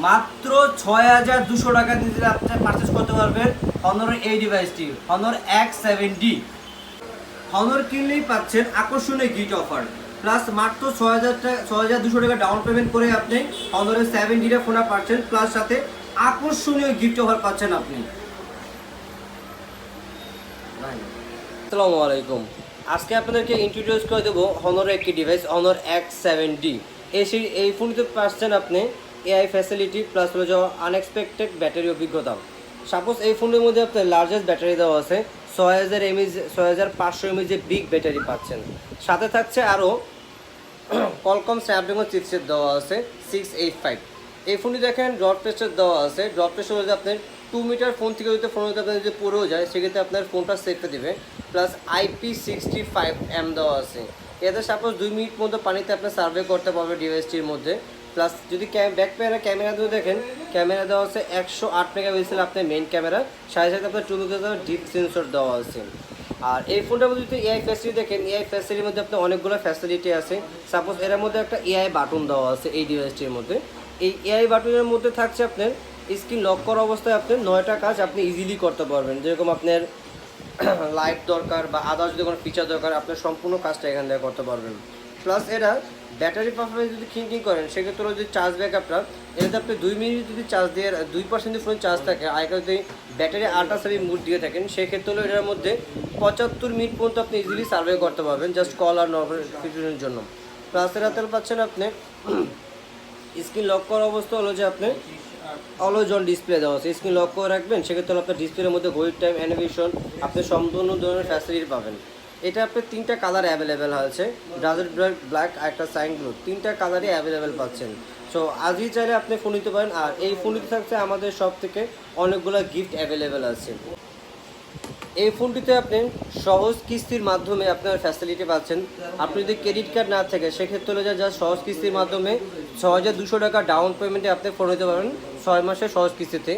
মাত্র ৬,২০০ টাকা দিয়ে আপনি পারচেস করতে পারবেন হনরের এই ডিভাইসটি, হনর X7D। হনর কিনলেই পাচ্ছেন আকর্ষণীয় গিফট অফার, প্লাস মাত্র ৬,২০০ টাকা ডাউন পেমেন্ট করে আপনি হনরের 7D ফোন পাচ্ছেন, প্লাস সাথে আকর্ষণীয় গিফট অফার পাচ্ছেন আপনি। আসসালামু আলাইকুম, আজকে আপনাদেরকে ইন্ট্রোডিউস করে দেবো হনরের একটি ডিভাইস, হনর X7D। এই ফোনটিতে পাচ্ছেন আপনি এআই ফ্যাসিলিটি প্লাস হলো যে আনএক্সপেক্টেড ব্যাটারি অভিজ্ঞতা। সাপোজ এই ফোনের মধ্যে আপনার লার্জেস্ট ব্যাটারি দেওয়া আছে ৬,৫০০ mAh বিগ ব্যাটারি পাচ্ছেন। সাথে থাকছে আরও কলকম স্ন্যাপড্রাগন চিপসেট দেওয়া আছে 685। এই ফোনটি দেখেন ডট প্রেসার দেওয়া আছে, ডট প্রেসার যদি আপনার 2 মিটার ফোন থেকে যদি ফোন যদি আপনার যদি পড়েও যায় সেক্ষেত্রে আপনার ফোনটা সেফে দেবে, প্লাস IP65M দেওয়া আছে। এতে সাপোজ 2 মিনিট মধ্যে পানিতে আপনার সার্ভে করতে পারবে ডিভাইসটির মধ্যে। প্লাস যদি ব্যাক ক্যামেরা যদি দেখেন, ক্যামেরা দেওয়া আছে 108 মেগাপিক্সেল আপনার মেইন ক্যামেরা, সাথে সাথে আপনার 2 মেগাপিক্সেল ডিপ সেন্সর দেওয়া আছে। আর এই ফোনটার মধ্যে যদি এআই ফ্যাসিলিটি দেখেন, এআই ফ্যাসিলিটির মধ্যে আপনার অনেকগুলো ফ্যাসিলিটি আছে। সাপোজ এর মধ্যে একটা এআই বাটন দেওয়া আছে এই ডিভাইসটির মধ্যে। এই এআই বাটনের মধ্যে থাকছে আপনার স্ক্রিন লক করা অবস্থায় আপনি 9টা কাজ আপনি ইজিলি করতে পারবেন। যেরকম আপনার লাইট দরকার বা আদার্স যদি কোনো ফিচার দরকার, আপনার সম্পূর্ণ কাজটা এখান থেকে করতে পারবেন। প্লাস এরা ব্যাটারি পারফরমেন্স যদি থিঙ্কিং করেন সেক্ষেত্রে যদি চার্জ ব্যাকআপটা এটাতে আপনি 2 মিনিট যদি চার্জ দিয়ে 2% যদি ফোন চার্জ থাকে, আগেকার যদি ব্যাটারি আল্ট্রাসাবি মুড দিয়ে থাকেন সেক্ষেত্রে হলো এটার মধ্যে 75 মিনিট পর্যন্ত আপনি ইজিলি সার্ভে করতে পারবেন জাস্ট কল আর নোটিফিকেশনের জন্য। প্লাস এরাতে পাচ্ছেন আপনি স্ক্রিন লক করা অবস্থা হলো যে আপনি অলওয়েজ অন ডিসপ্লে দেওয়া আছে, স্ক্রিন লক করে রাখবেন সেক্ষেত্রে আপনার ডিসপ্লের মধ্যে হোল্ড টাইম অ্যানিমেশন আপনি সম্পূর্ণ ধরনের ফ্যাসিলিটি পাবেন। এটা আপনার 3টা কালার অ্যাভেলেবেল আছে, ডাজেট ব্ল্যাক আর একটা সাইন ব্লু, 3টা কালারই অ্যাভেলেবেল পাচ্ছেন। সো আজই চাইলে আপনি ফোন নিতে পারেন। আর এই ফোনটিতে থাকছে আমাদের সব থেকে অনেকগুলো গিফট অ্যাভেলেবেল আছে। এই ফোনটিতে আপনি সহজ কিস্তির মাধ্যমে আপনার ফ্যাসিলিটি পাচ্ছেন। আপনি যদি ক্রেডিট কার্ড না থাকে সেক্ষেত্রে হলে যা সহজ কিস্তির মাধ্যমে ৬,২০০ টাকা ডাউন পেমেন্টে আপনি ফোন নিতে পারবেন 6 মাসের সহজ কিস্তিতে।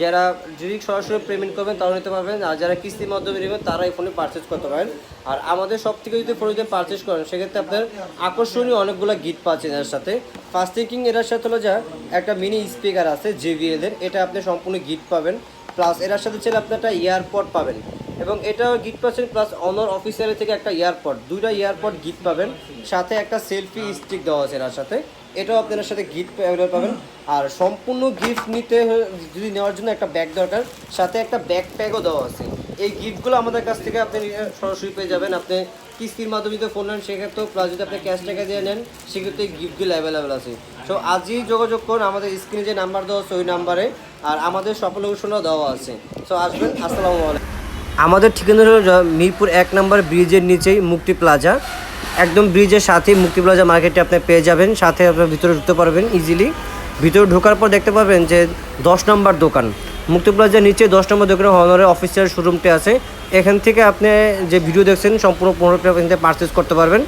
যারা যদি সরাসরি পেমেন্ট করবেন তাও নিতে পারবেন, আর যারা কিস্তির মাধ্যমে নেবেন তারা এই ফোনে পারচেস করতে পারেন। আর আমাদের সব থেকে যদি ফোন যদি পারচেস করেন সেক্ষেত্রে আপনার আকর্ষণীয় অনেকগুলো গিফট পাচ্ছেন এর সাথে। ফার্স্ট থিঙ্কিং এটার সাথে হলো যা একটা মিনি স্পিকার আছে JBL এর, এটা আপনি সম্পূর্ণ গিফট পাবেন। প্লাস এটার সাথে ছিল আপনি একটা ইয়ারপড পাবেন এবং এটাও গিফট পাচ্ছেন। প্লাস অনর অফিসিয়ালের থেকে একটা ইয়ারপড, 2টা ইয়ারপড গিফট পাবেন, সাথে একটা সেলফি স্টিক দেওয়া আছে এটার সাথে, এটাও আপনার সাথে গিফট অ্যাভেলেবল পাবেন। আর সম্পূর্ণ গিফট নিতে যদি নেওয়ার জন্য একটা ব্যাগ দরকার, সাথে একটা ব্যাকপ্যাকও দেওয়া আছে। এই গিফটগুলো আমাদের কাছ থেকে আপনি সরাসরি পেয়ে যাবেন। আপনি কিস্তির মাধ্যমে যদি ফোন নেন সেক্ষেত্রেও, প্লাস যদি আপনি ক্যাশ টাকা দিয়ে নেন সেক্ষেত্রে গিফটগুলো অ্যাভেলেবেল আছে। সো আজই যোগাযোগ করুন, আমাদের স্ক্রিনে যে নাম্বার দেওয়া আছে ওই নাম্বারে, আর আমাদের সকল লোকেশনও দেওয়া আছে। সো আসবেন। আসসালামু আলাইকুম। আমাদের ঠিকানা হলো মিরপুর 1 নম্বর ব্রিজের নিচেই মুক্তি প্লাজা, একদম ব্রিজের সাথেই মুক্তি প্লাজা মার্কেটে আপনি পেয়ে যাবেন। সাথে আপনার ভিতরে ঢুকতে পারবেন ইজিলি। ভিতরে ঢোকার পর দেখতে পাবেন যে 10 নম্বর দোকান, মুক্তি প্লাজার নিচে 10 নম্বর দোকানে হনরের অফিসিয়াল শোরুমটি আছে। এখান থেকে আপনি যে ভিডিও দেখছেন সম্পূর্ণ 15 টাকা পারচেস করতে পারবেন।